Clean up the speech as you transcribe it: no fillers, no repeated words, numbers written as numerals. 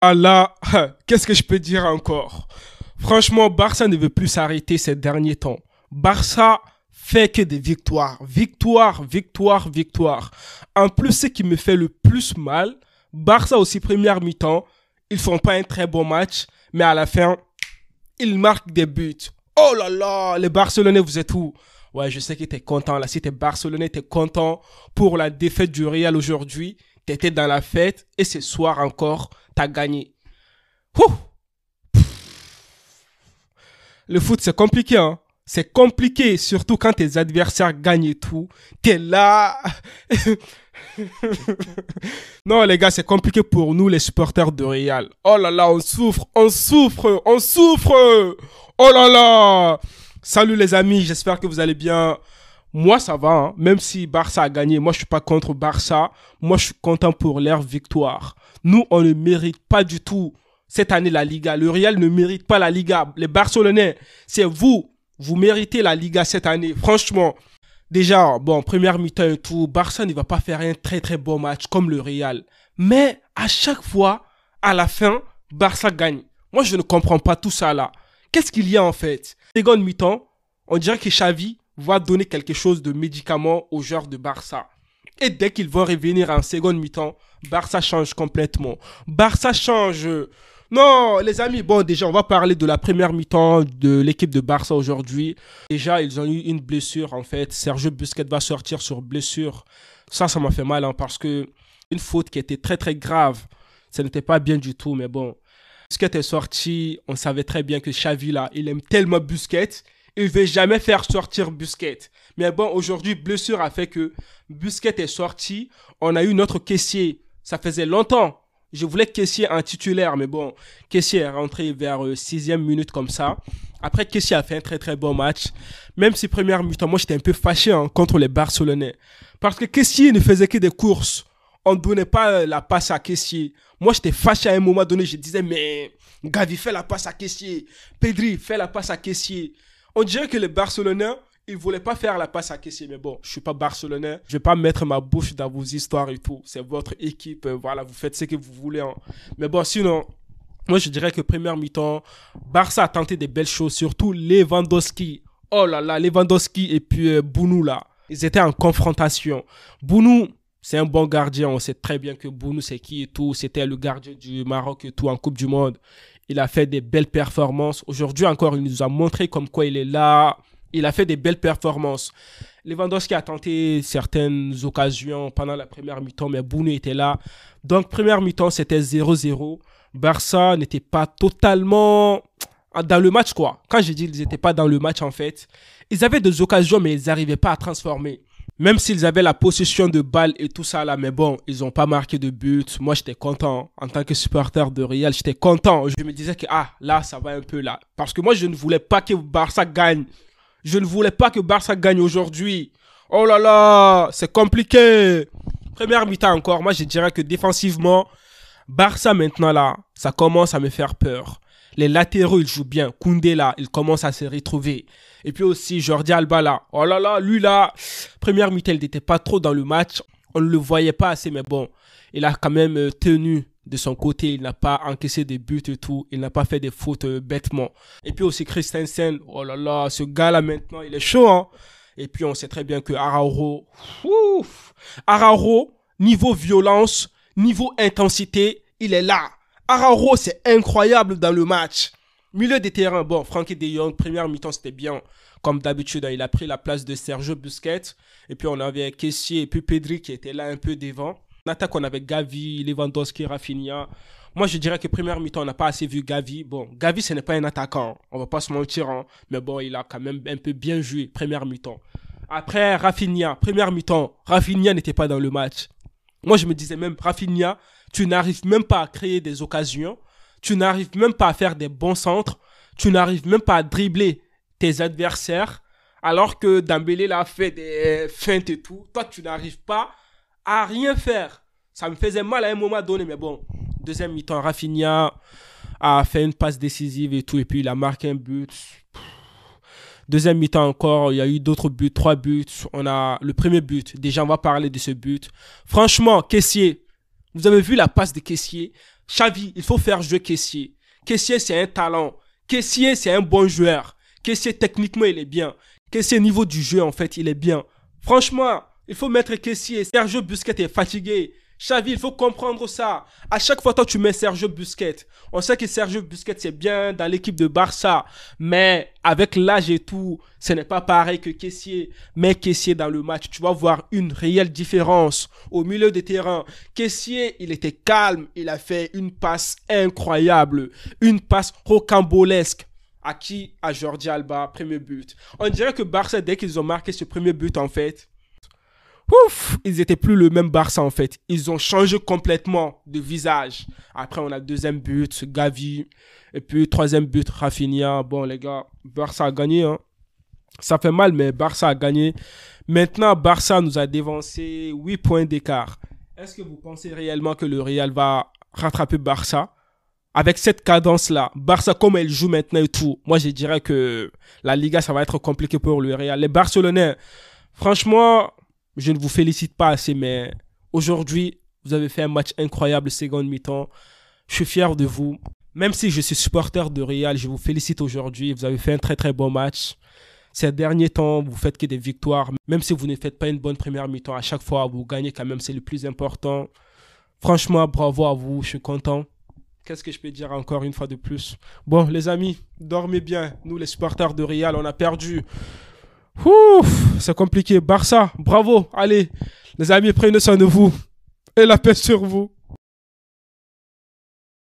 Ah là, qu'est-ce que je peux dire encore? Franchement, Barça ne veut plus s'arrêter ces derniers temps. Barça fait que des victoires. Victoire, victoire, victoire. En plus, ce qui me fait le plus mal, Barça aussi première mi-temps, ils font pas un très bon match, mais à la fin, ils marquent des buts. Oh là là, les Barcelonais, vous êtes où? Ouais, je sais que t'es content là. Si t'es Barcelonais, t'es content pour la défaite du Real aujourd'hui. T'étais dans la fête et ce soir encore, t'as gagné. Ouh. Le foot, c'est compliqué, hein. C'est compliqué, surtout quand tes adversaires gagnent et tout. T'es là. Non, les gars, c'est compliqué pour nous, les supporters de Real. Oh là là, on souffre, on souffre, on souffre. Oh là là. Salut les amis, j'espère que vous allez bien. Moi, ça va, hein. Même si Barça a gagné, moi, je suis pas contre Barça. Moi, je suis content pour leur victoire. Nous, on ne mérite pas du tout cette année la Liga. Le Real ne mérite pas la Liga. Les Barcelonais, c'est vous. Vous méritez la Liga cette année. Franchement, déjà, bon, première mi-temps et tout, Barça ne va pas faire un très très bon match comme le Real. Mais à chaque fois, à la fin, Barça gagne. Moi, je ne comprends pas tout ça là. Qu'est-ce qu'il y a en fait? Seconde mi-temps, on dirait que Xavi va donner quelque chose de médicament aux joueurs de Barça. Et dès qu'ils vont revenir en seconde mi-temps, Barça change complètement. Barça change. Non, les amis, bon, déjà, on va parler de la première mi-temps de l'équipe de Barça aujourd'hui. Déjà, ils ont eu une blessure, en fait. Sergio Busquets va sortir sur blessure. Ça m'a fait mal, hein, parce que une faute qui était très, très grave. Ça n'était pas bien du tout, mais bon. Busquets est sorti. On savait très bien que Xavi, là, il aime tellement Busquets. Il ne veut jamais faire sortir Busquets. Mais bon, aujourd'hui, blessure a fait que Busquets est sorti. On a eu notre caissier. Ça faisait longtemps. Je voulais Kessié en titulaire, mais bon, Kessié est rentré vers 6e minute comme ça. Après, Kessié a fait un très très bon match. Même si première mi-temps, moi j'étais un peu fâché contre les Barcelonais. Parce que Kessié ne faisait que des courses. On ne donnait pas la passe à Kessié. Moi j'étais fâché à un moment donné. Je disais, mais Gavi fait la passe à Kessié. Pedri fait la passe à Kessié. On dirait que les Barcelonais, ils ne voulaient pas faire la passe à Kessié. Mais bon, je ne suis pas Barcelonais. Je ne vais pas mettre ma bouche dans vos histoires et tout. C'est votre équipe. Voilà, vous faites ce que vous voulez. Hein. Mais bon, sinon, moi, je dirais que première mi-temps, Barça a tenté des belles choses. Surtout Lewandowski. Oh là là, Lewandowski et puis Bounou là. Ils étaient en confrontation. Bounou, c'est un bon gardien. On sait très bien que Bounou, c'est qui et tout. C'était le gardien du Maroc et tout en Coupe du Monde. Il a fait des belles performances. Aujourd'hui encore, il nous a montré comme quoi il est là. Il a fait des belles performances. Lewandowski a tenté certaines occasions pendant la première mi-temps, mais Bounou était là. Donc, première mi-temps, c'était 0-0. Barça n'était pas totalement dans le match, quoi. Quand je dis qu'ils n'étaient pas dans le match, en fait, ils avaient des occasions, mais ils n'arrivaient pas à transformer. Même s'ils avaient la possession de balles et tout ça là, mais bon, ils n'ont pas marqué de but. Moi, j'étais content. En tant que supporter de Real, j'étais content. Je me disais que, là, ça va un peu là. Parce que moi, je ne voulais pas que Barça gagne. Je ne voulais pas que Barça gagne aujourd'hui. Oh là là, c'est compliqué. Première mi-temps encore, moi, je dirais que défensivement, Barça maintenant là, ça commence à me faire peur. Les latéraux, ils jouent bien. Koundé là, il commence à se retrouver. Et puis aussi Jordi Alba là. Oh là là, lui là, première mi-temps, il n'était pas trop dans le match. On ne le voyait pas assez, mais bon, il a quand même tenu de son côté. Il n'a pas encaissé des buts et tout. Il n'a pas fait des fautes bêtement. Et puis aussi Christensen. Oh là là, ce gars là maintenant, il est chaud, hein. Et puis on sait très bien que Araujo, niveau violence, niveau intensité, il est là. Araujo, c'est incroyable dans le match. Milieu des terrains, bon, Frenkie de Jong, première mi-temps, c'était bien. Comme d'habitude, il a pris la place de Sergio Busquets. Et puis, on avait Kessié et puis Pedri qui était là un peu devant. En attaque, on avait Gavi, Lewandowski, Rafinha. Moi, je dirais que première mi-temps, on n'a pas assez vu Gavi. Bon, Gavi, ce n'est pas un attaquant. On ne va pas se mentir. Hein. Mais bon, il a quand même un peu bien joué, première mi-temps. Après, Rafinha, première mi-temps, Rafinha n'était pas dans le match. Moi, je me disais même, Rafinha, tu n'arrives même pas à créer des occasions. Tu n'arrives même pas à faire des bons centres. Tu n'arrives même pas à dribbler tes adversaires. Alors que Dembélé l'a fait des feintes et tout. Toi, tu n'arrives pas à rien faire. Ça me faisait mal à un moment donné. Mais bon, deuxième mi-temps, Rafinha a fait une passe décisive et tout. Et puis, il a marqué un but. Deuxième mi-temps encore, il y a eu d'autres buts, 3 buts. On a le premier but. Déjà, on va parler de ce but. Franchement, Kessié, vous avez vu la passe de Kessié. Xavi, il faut faire jouer Kessié. Kessié, c'est un talent. Kessié, c'est un bon joueur. Kessié, techniquement, il est bien. Kessié, niveau du jeu, en fait, il est bien. Franchement, il faut mettre Kessié. Sergio Busquets est fatigué. Xavi, il faut comprendre ça. À chaque fois, toi, tu mets Sergio Busquets. On sait que Sergio Busquets, c'est bien dans l'équipe de Barça. Mais avec l'âge et tout, ce n'est pas pareil que Kessié. Mets Kessié dans le match. Tu vas voir une réelle différence au milieu des terrains. Kessié, il était calme. Il a fait une passe incroyable. Une passe rocambolesque. À qui? À Jordi Alba, premier but. On dirait que Barça, dès qu'ils ont marqué ce premier but, en fait, ouf, ils étaient plus le même Barça en fait. Ils ont changé complètement de visage. Après, on a deuxième but, Gavi. Et puis, troisième but, Rafinha. Bon, les gars, Barça a gagné. Hein. Ça fait mal, mais Barça a gagné. Maintenant, Barça nous a dévancé 8 points d'écart. Est-ce que vous pensez réellement que le Real va rattraper Barça? Avec cette cadence-là, Barça, comme elle joue maintenant et tout, moi, je dirais que la Liga, ça va être compliqué pour le Real. Les Barcelonais, franchement, je ne vous félicite pas assez, mais aujourd'hui, vous avez fait un match incroyable, seconde mi-temps. Je suis fier de vous. Même si je suis supporter de Real, je vous félicite aujourd'hui. Vous avez fait un très très bon match. Ces derniers temps, vous faites que des victoires. Même si vous ne faites pas une bonne première mi-temps, à chaque fois, vous gagnez quand même, c'est le plus important. Franchement, bravo à vous, je suis content. Qu'est-ce que je peux dire encore une fois de plus? Bon, les amis, dormez bien. Nous, les supporters de Real, on a perdu. Ouf, c'est compliqué. Barça, bravo. Allez, les amis, prenez soin de vous. Et la paix sur vous.